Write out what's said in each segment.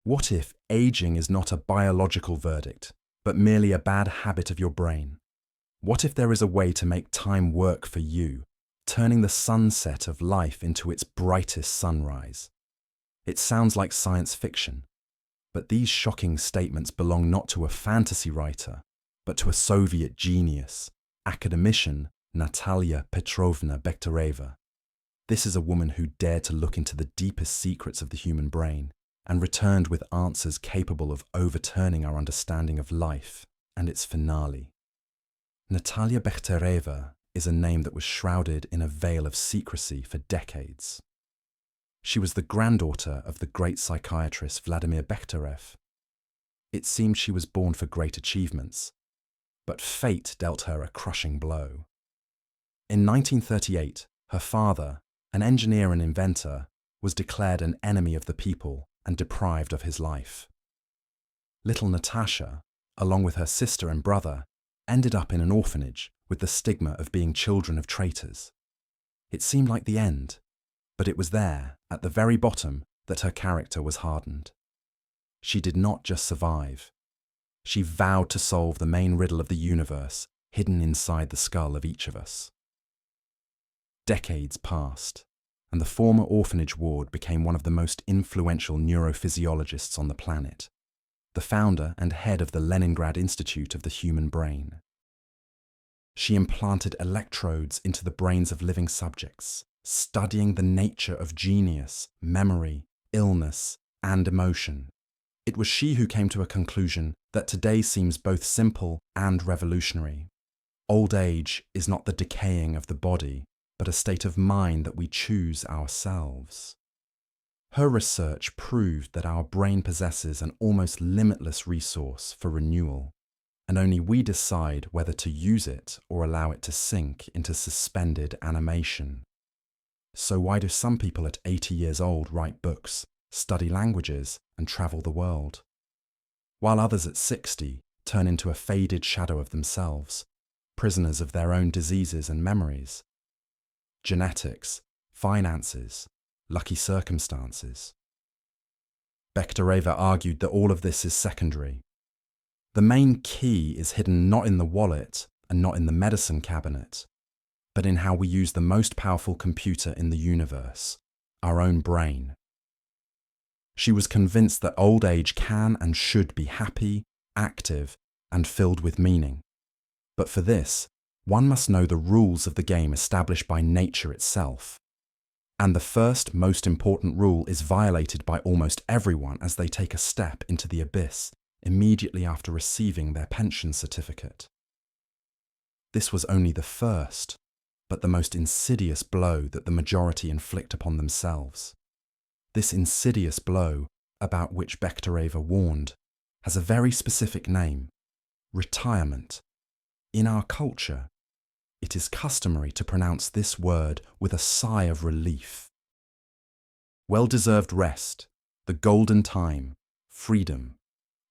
What if aging is not a biological verdict, but merely a bad habit of your brain? What if there is a way to make time work for you, turning the sunset of life into its brightest sunrise? It sounds like science fiction, but these shocking statements belong not to a fantasy writer, but to a Soviet genius, academician Natalia Bekhtereva. This is a woman who dared to look into the deepest secrets of the human brain and returned with answers capable of overturning our understanding of life and its finale. Natalia Bekhtereva is a name that was shrouded in a veil of secrecy for decades. She was the granddaughter of the great psychiatrist Vladimir Bekhterev. It seemed she was born for great achievements, but fate dealt her a crushing blow. In 1938, her father, an engineer and inventor, was declared an enemy of the people and deprived of his life. Little Natasha, along with her sister and brother, ended up in an orphanage with the stigma of being children of traitors. It seemed like the end, but it was there, at the very bottom, that her character was hardened. She did not just survive. She vowed to solve the main riddle of the universe hidden inside the skull of each of us. Decades passed, and the former orphanage ward became one of the most influential neurophysiologists on the planet, the founder and head of the Leningrad Institute of the Human Brain. She implanted electrodes into the brains of living subjects, studying the nature of genius, memory, illness, and emotion. It was she who came to a conclusion that today seems both simple and revolutionary. Old age is not the decaying of the body, but a state of mind that we choose ourselves. Her research proved that our brain possesses an almost limitless resource for renewal, and only we decide whether to use it or allow it to sink into suspended animation. So why do some people at 80 years old write books, study languages, and travel the world, while others at 60 turn into a faded shadow of themselves, prisoners of their own diseases and memories? Genetics, finances, lucky circumstances. Bekhtereva argued that all of this is secondary. The main key is hidden not in the wallet and not in the medicine cabinet, but in how we use the most powerful computer in the universe, our own brain. She was convinced that old age can and should be happy, active, and filled with meaning. But for this, one must know the rules of the game established by nature itself. And the first, most important rule is violated by almost everyone as they take a step into the abyss immediately after receiving their pension certificate. This was only the first, but the most insidious blow that the majority inflict upon themselves. This insidious blow, about which Bekhtereva warned, has a very specific name: retirement. In our culture, it is customary to pronounce this word with a sigh of relief. Well-deserved rest, the golden time, freedom.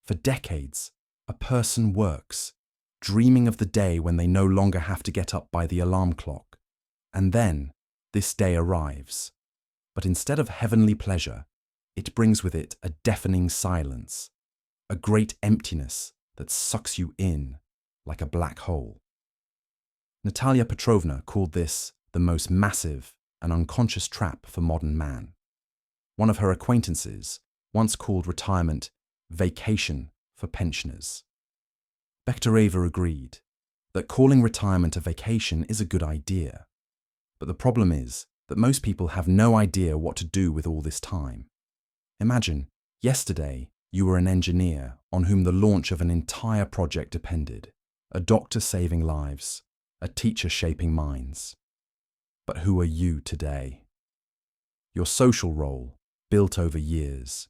For decades, a person works, dreaming of the day when they no longer have to get up by the alarm clock. And then, this day arrives. But instead of heavenly pleasure, it brings with it a deafening silence, a great emptiness that sucks you in like a black hole. Natalia Petrovna called this the most massive and unconscious trap for modern man. One of her acquaintances once called retirement vacation for pensioners. Bekhtereva agreed that calling retirement a vacation is a good idea, but the problem is that most people have no idea what to do with all this time. Imagine, yesterday you were an engineer on whom the launch of an entire project depended, a doctor saving lives, a teacher shaping minds. But who are you today? Your social role, built over years,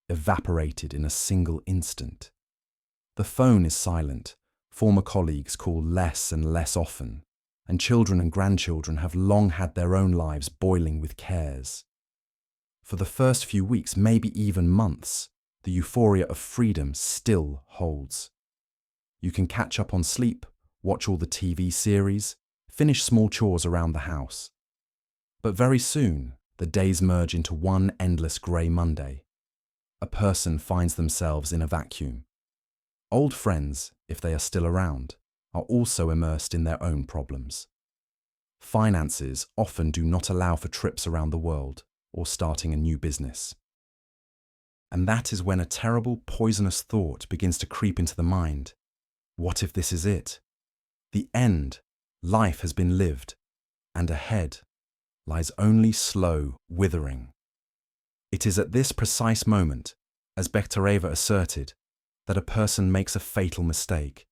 evaporated in a single instant. The phone is silent, former colleagues call less and less often, and children and grandchildren have long had their own lives boiling with cares. For the first few weeks, maybe even months, the euphoria of freedom still holds. You can catch up on sleep, watch all the TV series, finish small chores around the house. But very soon, the days merge into one endless grey Monday. a person finds themselves in a vacuum. Old friends, if they are still around, are also immersed in their own problems. Finances often do not allow for trips around the world or starting a new business. And that is when a terrible, poisonous thought begins to creep into the mind. What if this is it? The end. Life has been lived, and ahead lies only slow withering. It is at this precise moment, as Bekhtereva asserted, that a person makes a fatal mistake.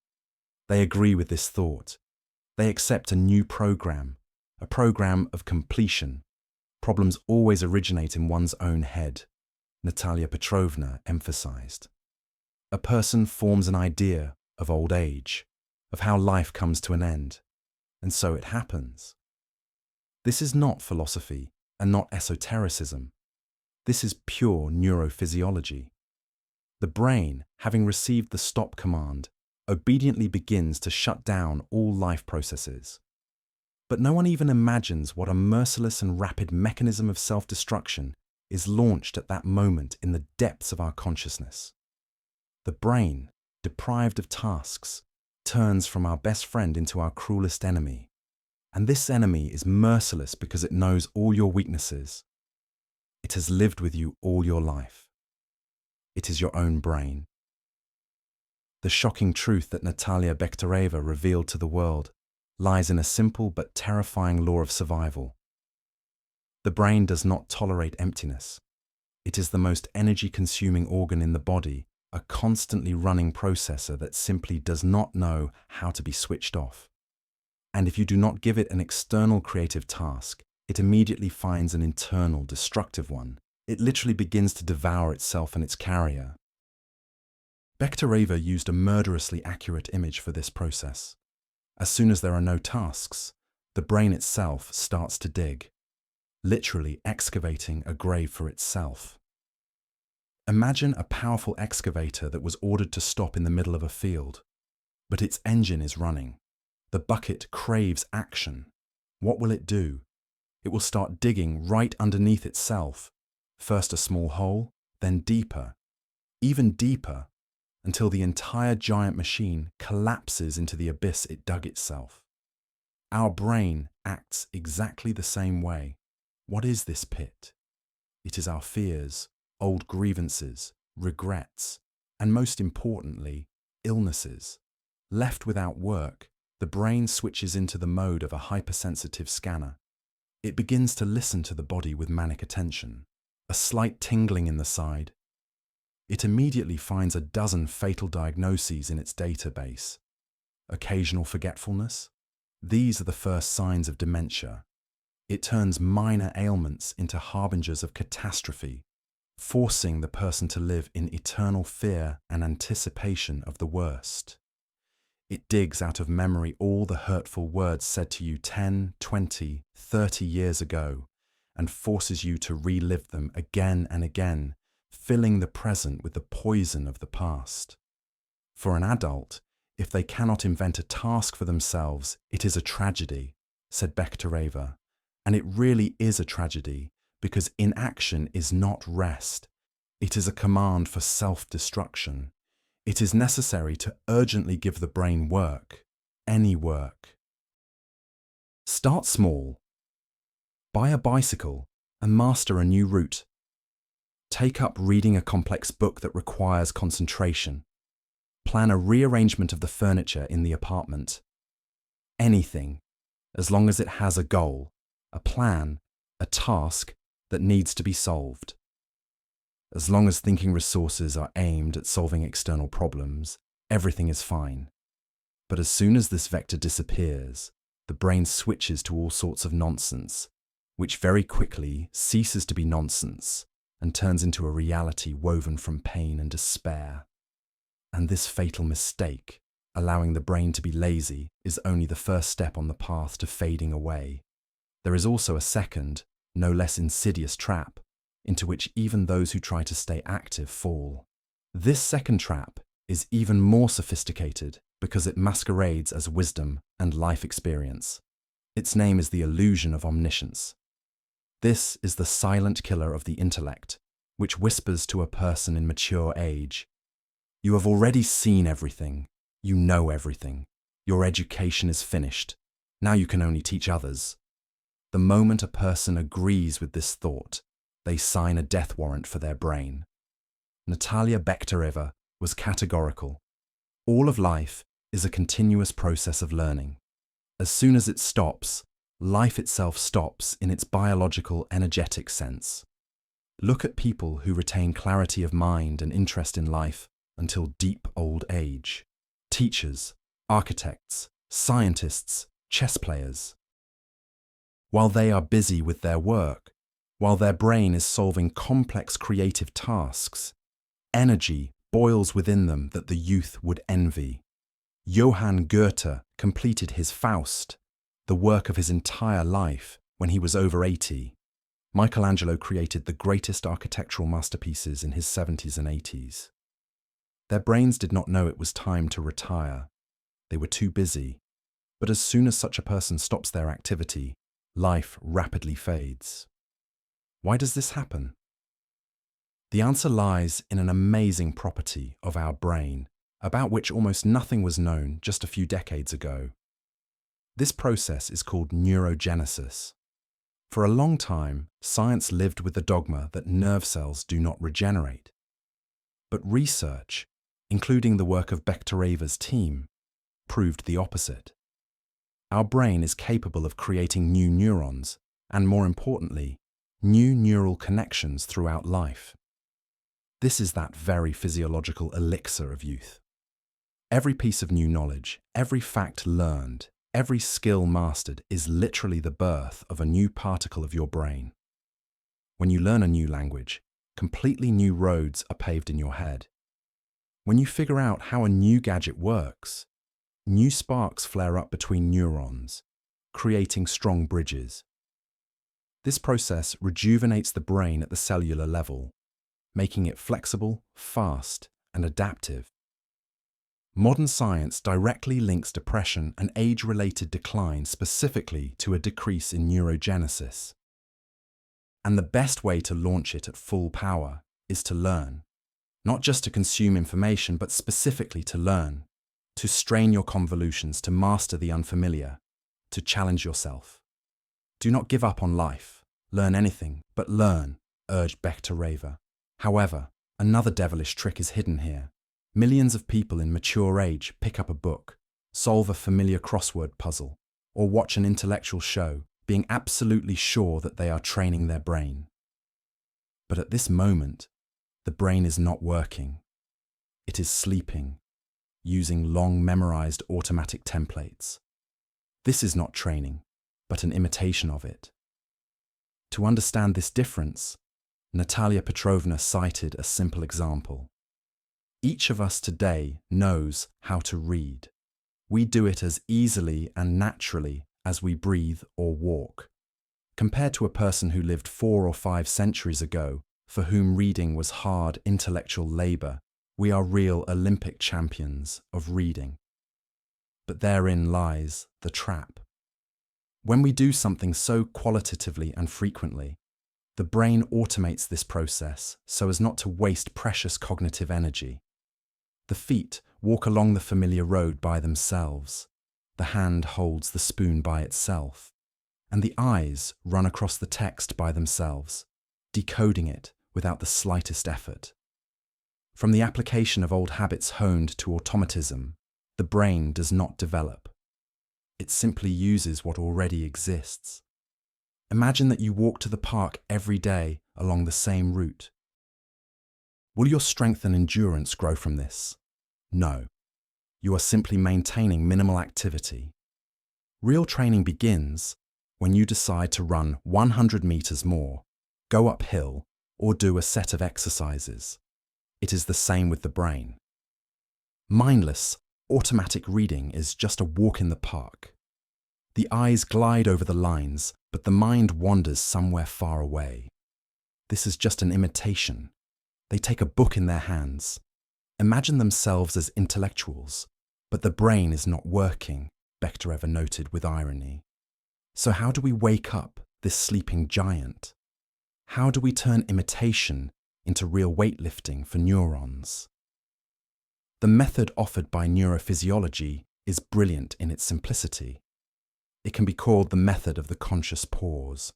They agree with this thought. They accept a new program, a program of completion. Problems always originate in one's own head, Natalia Bekhtereva emphasized. A person forms an idea of old age, of how life comes to an end, and so it happens. This is not philosophy and not esotericism. This is pure neurophysiology. The brain, having received the stop command, obediently begins to shut down all life processes. But no one even imagines what a merciless and rapid mechanism of self-destruction is launched at that moment in the depths of our consciousness. The brain, deprived of tasks, turns from our best friend into our cruelest enemy. And this enemy is merciless because it knows all your weaknesses. It has lived with you all your life. It is your own brain. The shocking truth that Natalia Bekhtereva revealed to the world lies in a simple but terrifying law of survival. The brain does not tolerate emptiness. It is the most energy-consuming organ in the body, a constantly running processor that simply does not know how to be switched off. And if you do not give it an external creative task, it immediately finds an internal destructive one. It literally begins to devour itself and its carrier. Bekhtereva used a murderously accurate image for this process. As soon as there are no tasks, the brain itself starts to dig, literally excavating a grave for itself. Imagine a powerful excavator that was ordered to stop in the middle of a field, but its engine is running. The bucket craves action. What will it do? It will start digging right underneath itself, first a small hole, then deeper, even deeper, until the entire giant machine collapses into the abyss it dug itself. Our brain acts exactly the same way. What is this pit? It is our fears, old grievances, regrets, and most importantly, illnesses. Left without work, the brain switches into the mode of a hypersensitive scanner. It begins to listen to the body with manic attention, a slight tingling in the side. It immediately finds a dozen fatal diagnoses in its database. Occasional forgetfulness? These are the first signs of dementia. It turns minor ailments into harbingers of catastrophe, forcing the person to live in eternal fear and anticipation of the worst. It digs out of memory all the hurtful words said to you 10, 20, 30 years ago and forces you to relive them again and again, filling the present with the poison of the past. For an adult, if they cannot invent a task for themselves, it is a tragedy, said Bekhtereva. And it really is a tragedy because inaction is not rest. It is a command for self-destruction. It is necessary to urgently give the brain work, any work. Start small. Buy a bicycle and master a new route. Take up reading a complex book that requires concentration. Plan a rearrangement of the furniture in the apartment. Anything, as long as it has a goal, a plan, a task that needs to be solved. As long as thinking resources are aimed at solving external problems, everything is fine. But as soon as this vector disappears, the brain switches to all sorts of nonsense, which very quickly ceases to be nonsense and turns into a reality woven from pain and despair. And this fatal mistake, allowing the brain to be lazy, is only the first step on the path to fading away. There is also a second, no less insidious trap, into which even those who try to stay active fall. This second trap is even more sophisticated because it masquerades as wisdom and life experience. Its name is the illusion of omniscience. This is the silent killer of the intellect, which whispers to a person in mature age, "You have already seen everything. You know everything. Your education is finished. Now you can only teach others." The moment a person agrees with this thought, they sign a death warrant for their brain. Natalia Bekhtereva was categorical. All of life is a continuous process of learning. As soon as it stops, life itself stops in its biological, energetic sense. Look at people who retain clarity of mind and interest in life until deep old age. Teachers, architects, scientists, chess players. While they are busy with their work, while their brain is solving complex creative tasks, energy boils within them that the youth would envy. Johann Goethe completed his Faust, the work of his entire life, when he was over 80. Michelangelo created the greatest architectural masterpieces in his 70s and 80s. Their brains did not know it was time to retire. They were too busy. But as soon as such a person stops their activity, life rapidly fades. Why does this happen? The answer lies in an amazing property of our brain, about which almost nothing was known just a few decades ago. This process is called neurogenesis. For a long time, science lived with the dogma that nerve cells do not regenerate. But research, including the work of Bekhtereva's team, proved the opposite. Our brain is capable of creating new neurons, and more importantly, new neural connections throughout life. This is that very physiological elixir of youth. Every piece of new knowledge, every fact learned, every skill mastered is literally the birth of a new particle of your brain. When you learn a new language, completely new roads are paved in your head. When you figure out how a new gadget works, new sparks flare up between neurons, creating strong bridges. This process rejuvenates the brain at the cellular level, making it flexible, fast, and adaptive. Modern science directly links depression and age-related decline specifically to a decrease in neurogenesis. And the best way to launch it at full power is to learn. Not just to consume information, but specifically to learn. To strain your convolutions, to master the unfamiliar, to challenge yourself. Do not give up on life. Learn anything, but learn, urged Bekhtereva. However, another devilish trick is hidden here. Millions of people in mature age pick up a book, solve a familiar crossword puzzle, or watch an intellectual show, being absolutely sure that they are training their brain. But at this moment, the brain is not working. It is sleeping, using long memorized automatic templates. This is not training, but an imitation of it. To understand this difference, Natalia Petrovna cited a simple example. Each of us today knows how to read. We do it as easily and naturally as we breathe or walk. Compared to a person who lived 4 or 5 centuries ago, for whom reading was hard intellectual labor, we are real Olympic champions of reading. But therein lies the trap. When we do something so qualitatively and frequently, the brain automates this process so as not to waste precious cognitive energy. The feet walk along the familiar road by themselves, the hand holds the spoon by itself, and the eyes run across the text by themselves, decoding it without the slightest effort. From the application of old habits honed to automatism, the brain does not develop. It simply uses what already exists. Imagine that you walk to the park every day along the same route. Will your strength and endurance grow from this? No. You are simply maintaining minimal activity. Real training begins when you decide to run 100 meters more, go uphill, or do a set of exercises. It is the same with the brain. Mindless, automatic reading is just a walk in the park. The eyes glide over the lines, but the mind wanders somewhere far away. This is just an imitation. They take a book in their hands, imagine themselves as intellectuals, but the brain is not working, Bekhtereva noted with irony. So how do we wake up this sleeping giant? How do we turn imitation into real weightlifting for neurons. The method offered by neurophysiology is brilliant in its simplicity. It can be called the method of the conscious pause.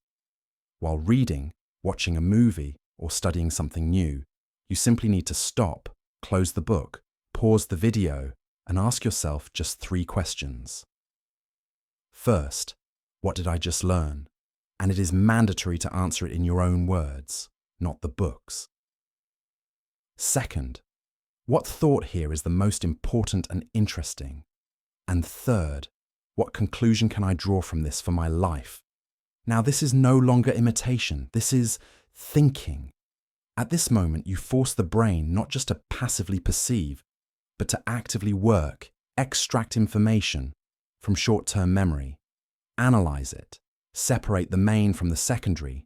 While reading, watching a movie, or studying something new, you simply need to stop, close the book, pause the video, and ask yourself just 3 questions. First, what did I just learn? And it is mandatory to answer it in your own words, not the book's. Second, what thought here is the most important and interesting? And third, what conclusion can I draw from this for my life? Now, this is no longer imitation. This is thinking. At this moment, you force the brain not just to passively perceive, but to actively work, extract information from short-term memory, analyze it, separate the main from the secondary,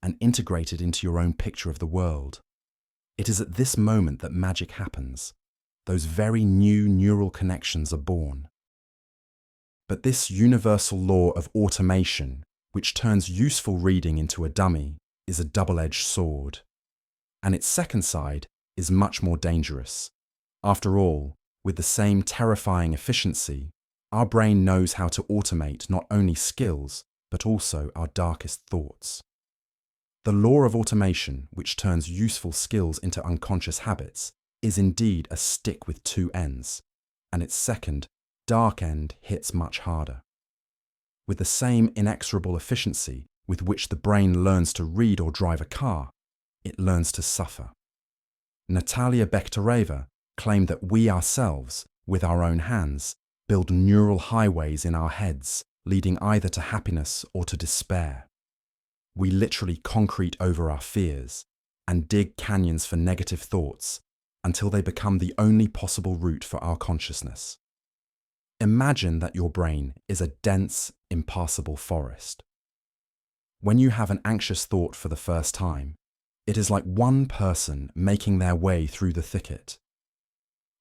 and integrate it into your own picture of the world. It is at this moment that magic happens. Those very new neural connections are born. But this universal law of automation, which turns useful reading into a dummy, is a double-edged sword. And its second side is much more dangerous. After all, with the same terrifying efficiency, our brain knows how to automate not only skills, but also our darkest thoughts. The law of automation, which turns useful skills into unconscious habits, is indeed a stick with 2 ends, and its second, dark end hits much harder. With the same inexorable efficiency with which the brain learns to read or drive a car, it learns to suffer. Natalia Bekhtereva claimed that we ourselves, with our own hands, build neural highways in our heads, leading either to happiness or to despair. We literally concrete over our fears and dig canyons for negative thoughts until they become the only possible route for our consciousness. Imagine that your brain is a dense, impassable forest. When you have an anxious thought for the first time, it is like one person making their way through the thicket.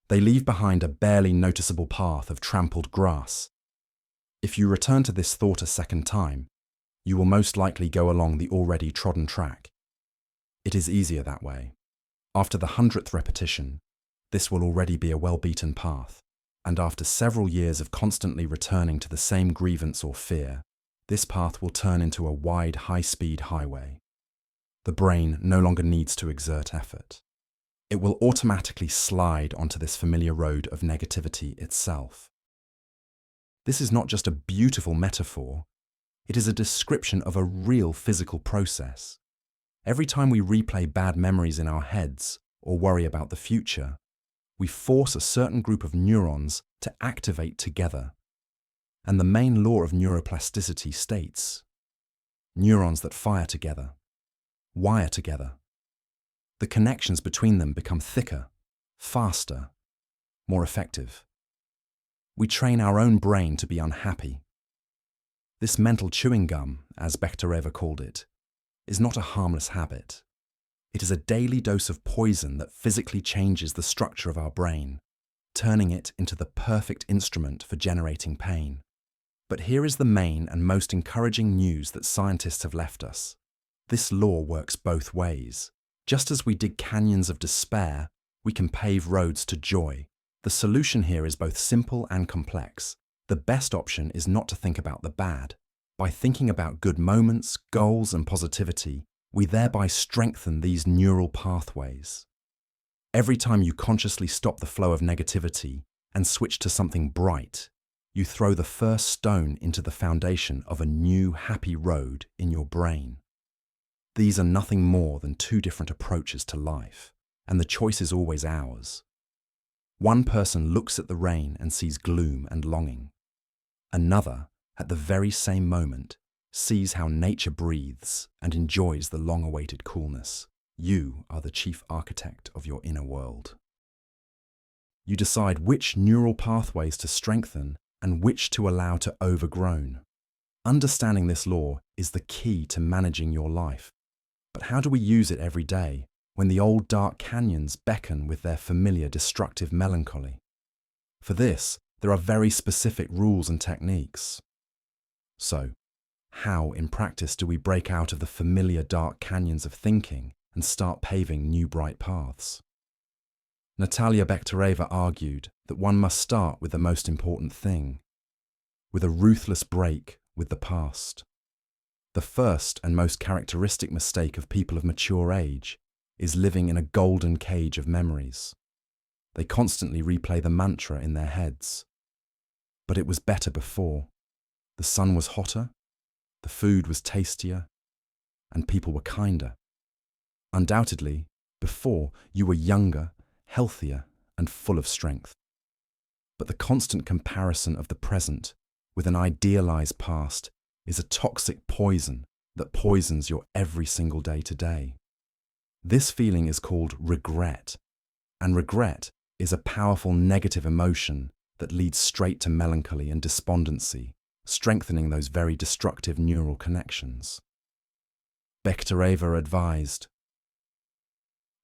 They leave behind a barely noticeable path of trampled grass. If you return to this thought a second time, you will most likely go along the already trodden track. It is easier that way. After the 100th repetition, this will already be a well-beaten path, and after several years of constantly returning to the same grievance or fear, this path will turn into a wide, high-speed highway. The brain no longer needs to exert effort. It will automatically slide onto this familiar road of negativity itself. This is not just a beautiful metaphor, it is a description of a real physical process. Every time we replay bad memories in our heads or worry about the future, we force a certain group of neurons to activate together. And the main law of neuroplasticity states, neurons that fire together, wire together. The connections between them become thicker, faster, more effective. We train our own brain to be unhappy. This mental chewing gum, as Bekhtereva called it, is not a harmless habit. It is a daily dose of poison that physically changes the structure of our brain, turning it into the perfect instrument for generating pain. But here is the main and most encouraging news that scientists have left us. This law works both ways. Just as we dig canyons of despair, we can pave roads to joy. The solution here is both simple and complex. The best option is not to think about the bad. By thinking about good moments, goals, and positivity, we thereby strengthen these neural pathways. Every time you consciously stop the flow of negativity and switch to something bright, you throw the first stone into the foundation of a new, happy road in your brain. These are nothing more than 2 different approaches to life, and the choice is always ours. One person looks at the rain and sees gloom and longing. Another, at the very same moment, sees how nature breathes and enjoys the long-awaited coolness. You are the chief architect of your inner world. You decide which neural pathways to strengthen and which to allow to overgrown. Understanding this law is the key to managing your life. But how do we use it every day when the old dark canyons beckon with their familiar destructive melancholy? For this, there are very specific rules and techniques. So, how in practice do we break out of the familiar dark canyons of thinking and and start paving new bright paths. Natalia Bekhtereva argued that one must start with the most important thing, with a ruthless break with the past. The first and most characteristic mistake of people of mature age is living in a golden cage of memories. They constantly replay the mantra in their heads. But it was better before. The sun was hotter, the food was tastier, and people were kinder. Undoubtedly, before you were younger, healthier, and full of strength. But the constant comparison of the present with an idealized past is a toxic poison that poisons your every single day today. This feeling is called regret, and regret is a powerful negative emotion that leads straight to melancholy and despondency, strengthening those very destructive neural connections. Bekhtereva advised,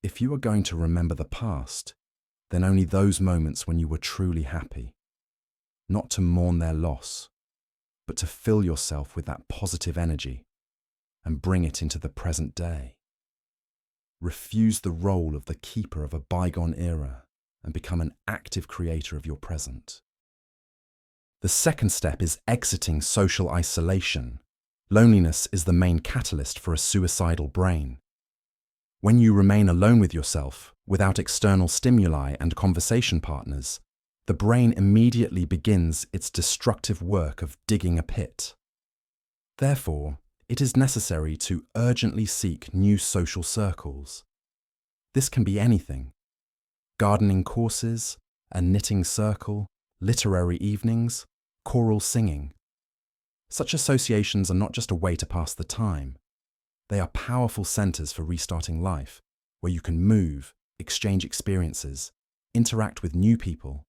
if you are going to remember the past, then only those moments when you were truly happy, not to mourn their loss, but to fill yourself with that positive energy and bring it into the present day. Refuse the role of the keeper of a bygone era and become an active creator of your present. The second step is exiting social isolation. Loneliness is the main catalyst for a suicidal brain. When you remain alone with yourself, without external stimuli and conversation partners, the brain immediately begins its destructive work of digging a pit. Therefore, it is necessary to urgently seek new social circles. This can be anything: gardening courses, a knitting circle, literary evenings, choral singing. Such associations are not just a way to pass the time. They are powerful centers for restarting life, where you can move, exchange experiences, interact with new people,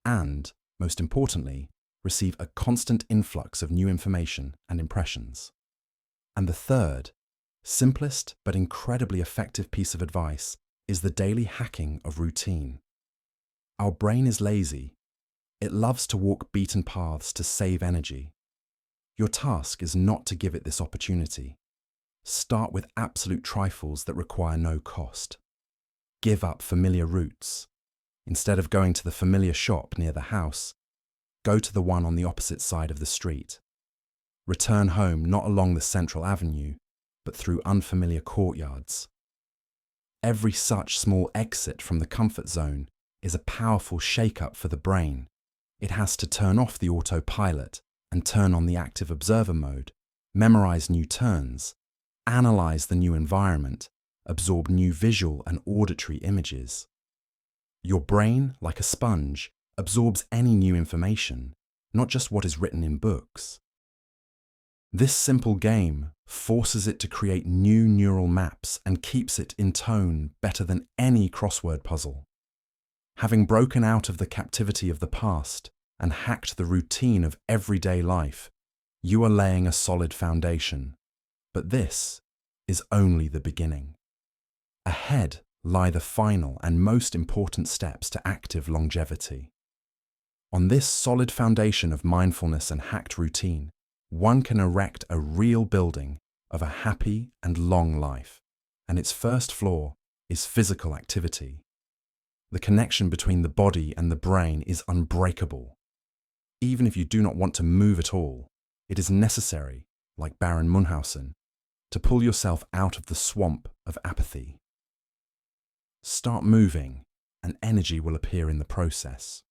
and, most importantly, receive a constant influx of new information and impressions. And the third, simplest but incredibly effective piece of advice is the daily hacking of routine. Our brain is lazy. It loves to walk beaten paths to save energy. Your task is not to give it this opportunity. Start with absolute trifles that require no cost. Give up familiar routes. Instead of going to the familiar shop near the house, go to the one on the opposite side of the street. Return home not along the central avenue, but through unfamiliar courtyards. Every such small exit from the comfort zone is a powerful shake-up for the brain. It has to turn off the autopilot and turn on the active observer mode, memorize new turns, analyze the new environment, absorb new visual and auditory images. Your brain, like a sponge, absorbs any new information, not just what is written in books. This simple game forces it to create new neural maps and keeps it in tone better than any crossword puzzle. Having broken out of the captivity of the past and hacked the routine of everyday life, you are laying a solid foundation. But this is only the beginning. Ahead lie the final and most important steps to active longevity. On this solid foundation of mindfulness and hacked routine, one can erect a real building of a happy and long life, and its first floor is physical activity. The connection between the body and the brain is unbreakable. Even if you do not want to move at all, it is necessary, like Baron Munchausen, to pull yourself out of the swamp of apathy. Start moving, and energy will appear in the process.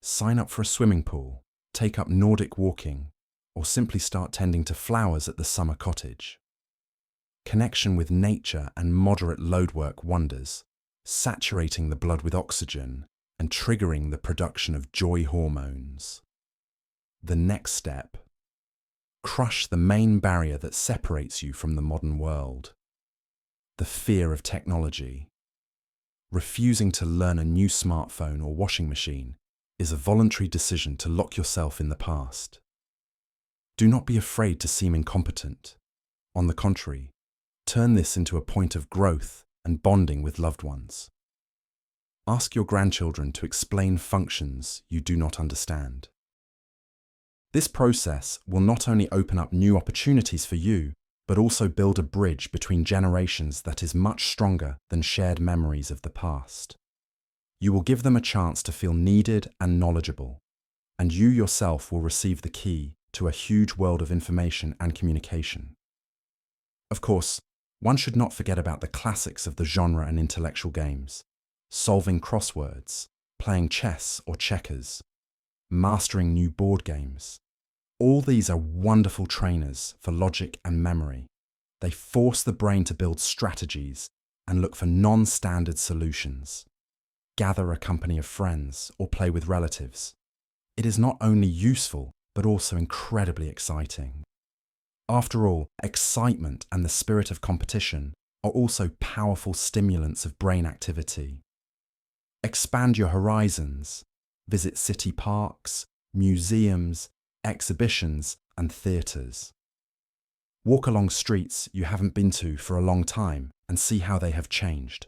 Sign up for a swimming pool, take up Nordic walking, or simply start tending to flowers at the summer cottage. Connection with nature and moderate load work wonders, saturating the blood with oxygen and triggering the production of joy hormones. The next step: crush the main barrier that separates you from the modern world. The fear of technology. Refusing to learn a new smartphone or washing machine is a voluntary decision to lock yourself in the past. Do not be afraid to seem incompetent. On the contrary, turn this into a point of growth and bonding with loved ones. Ask your grandchildren to explain functions you do not understand. This process will not only open up new opportunities for you, but also build a bridge between generations that is much stronger than shared memories of the past. You will give them a chance to feel needed and knowledgeable, and you yourself will receive the key to a huge world of information and communication. Of course, one should not forget about the classics of the genre and intellectual games: solving crosswords, playing chess or checkers, mastering new board games. All these are wonderful trainers for logic and memory. They force the brain to build strategies and look for non-standard solutions. Gather a company of friends or play with relatives. It is not only useful, but also incredibly exciting. After all, excitement and the spirit of competition are also powerful stimulants of brain activity. Expand your horizons. Visit city parks, museums, exhibitions, and theatres. Walk along streets you haven't been to for a long time and see how they have changed.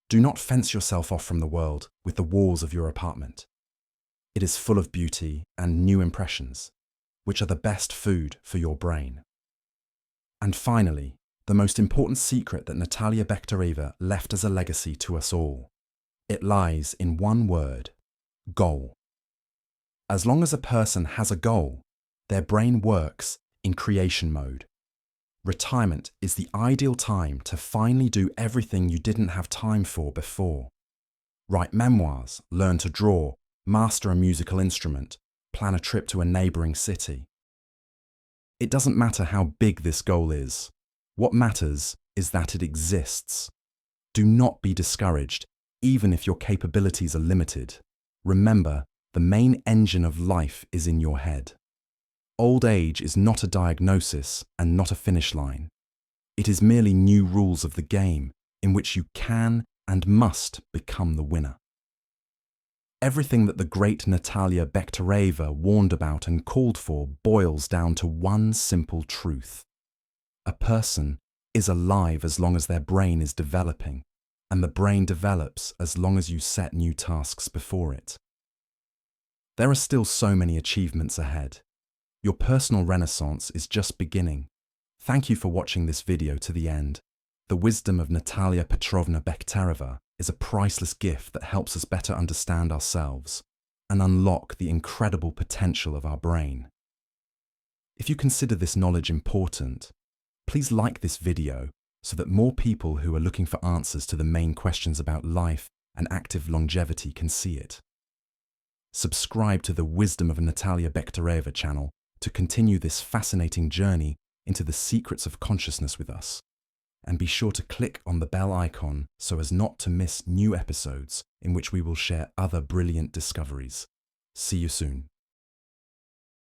Do not fence yourself off from the world with the walls of your apartment. It is full of beauty and new impressions, which are the best food for your brain. And finally, the most important secret that Natalia Bekhtereva left as a legacy to us all. It lies in one word: goal. As long as a person has a goal, their brain works in creation mode. Retirement is the ideal time to finally do everything you didn't have time for before. Write memoirs, learn to draw, master a musical instrument, plan a trip to a neighbouring city. It doesn't matter how big this goal is. What matters is that it exists. Do not be discouraged, even if your capabilities are limited. Remember, the main engine of life is in your head. Old age is not a diagnosis and not a finish line. It is merely new rules of the game in which you can and must become the winner. Everything that the great Natalia Bekhtereva warned about and called for boils down to one simple truth. A person is alive as long as their brain is developing, and the brain develops as long as you set new tasks before it. There are still so many achievements ahead. Your personal renaissance is just beginning. Thank you for watching this video to the end. The wisdom of Natalia Petrovna Bekhtereva is a priceless gift that helps us better understand ourselves and unlock the incredible potential of our brain. If you consider this knowledge important, please like this video so that more people who are looking for answers to the main questions about life and active longevity can see it. Subscribe to the Wisdom of Natalia Bekhtereva channel to continue this fascinating journey into the secrets of consciousness with us. And be sure to click on the bell icon so as not to miss new episodes in which we will share other brilliant discoveries. See you soon.